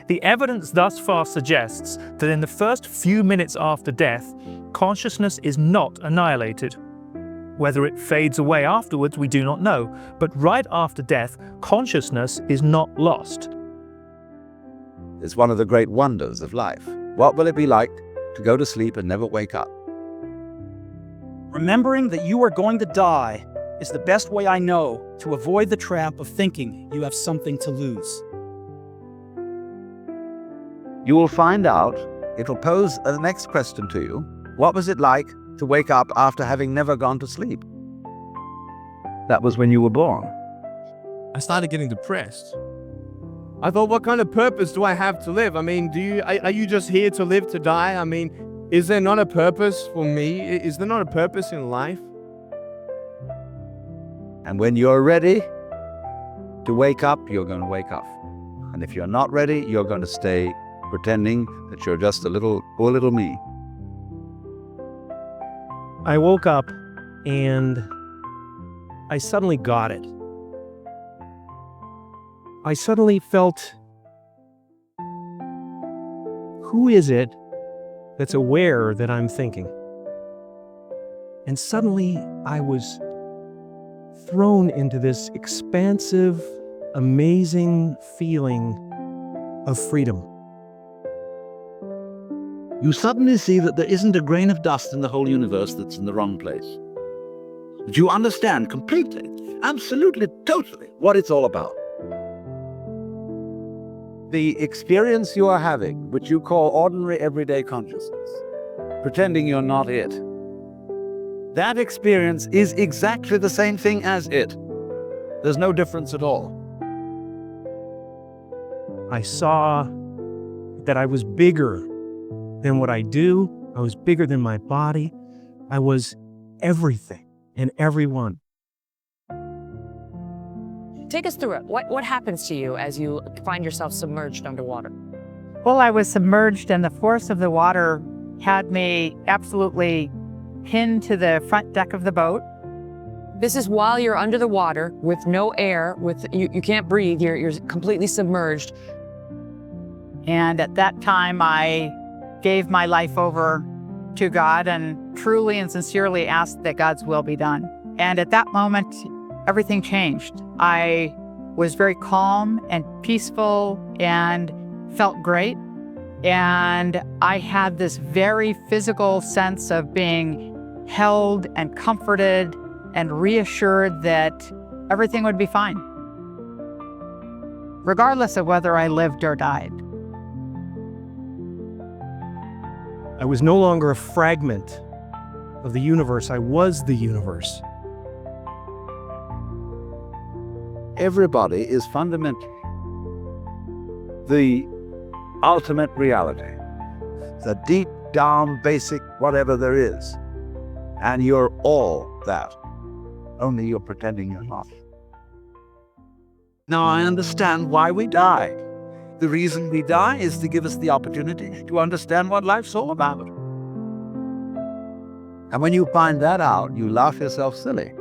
The evidence thus far suggests that in the first few minutes after death, consciousness is not annihilated. Whether it fades away afterwards, we do not know, but right after death, consciousness is not lost. It's one of the great wonders of life. What will it be like to go to sleep and never wake up? Remembering that you are going to die is the best way I know to avoid the trap of thinking you have something to lose. You will find out. It'll pose the next question to you. What was it like to wake up after having never gone to sleep? That was when you were born. I started getting depressed. I thought, what kind of purpose do I have to live? I mean, are you just here to live to die? I mean, is there not a purpose for me? Is there not a purpose in life? And when you're ready to wake up, you're going to wake up. And if you're not ready, you're going to stay pretending that you're just poor little me. I woke up and I suddenly got it. I suddenly felt, who is it that's aware that I'm thinking? And suddenly I was thrown into this expansive, amazing feeling of freedom. You suddenly see that there isn't a grain of dust in the whole universe that's in the wrong place. That you understand completely, absolutely, totally what it's all about. The experience you are having, which you call ordinary everyday consciousness, pretending you're not it, that experience is exactly the same thing as it. There's no difference at all. I saw that I was bigger than what I do. I was bigger than my body. I was everything and everyone. Take us through it. What happens to you as you find yourself submerged underwater? Well, I was submerged and the force of the water had me absolutely pinned to the front deck of the boat. This is while you're under the water with no air, you can't breathe, you're completely submerged. And at that time, I gave my life over to God and truly and sincerely asked that God's will be done. And at that moment, everything changed. I was very calm and peaceful and felt great. And I had this very physical sense of being held and comforted and reassured that everything would be fine, regardless of whether I lived or died. I was no longer a fragment of the universe. I was the universe. Everybody is fundamentally the ultimate reality, the deep down basic whatever there is. And you're all that, only you're pretending you're not. Now I understand why we die. The reason we die is to give us the opportunity to understand what life's all about. And when you find that out, you laugh yourself silly.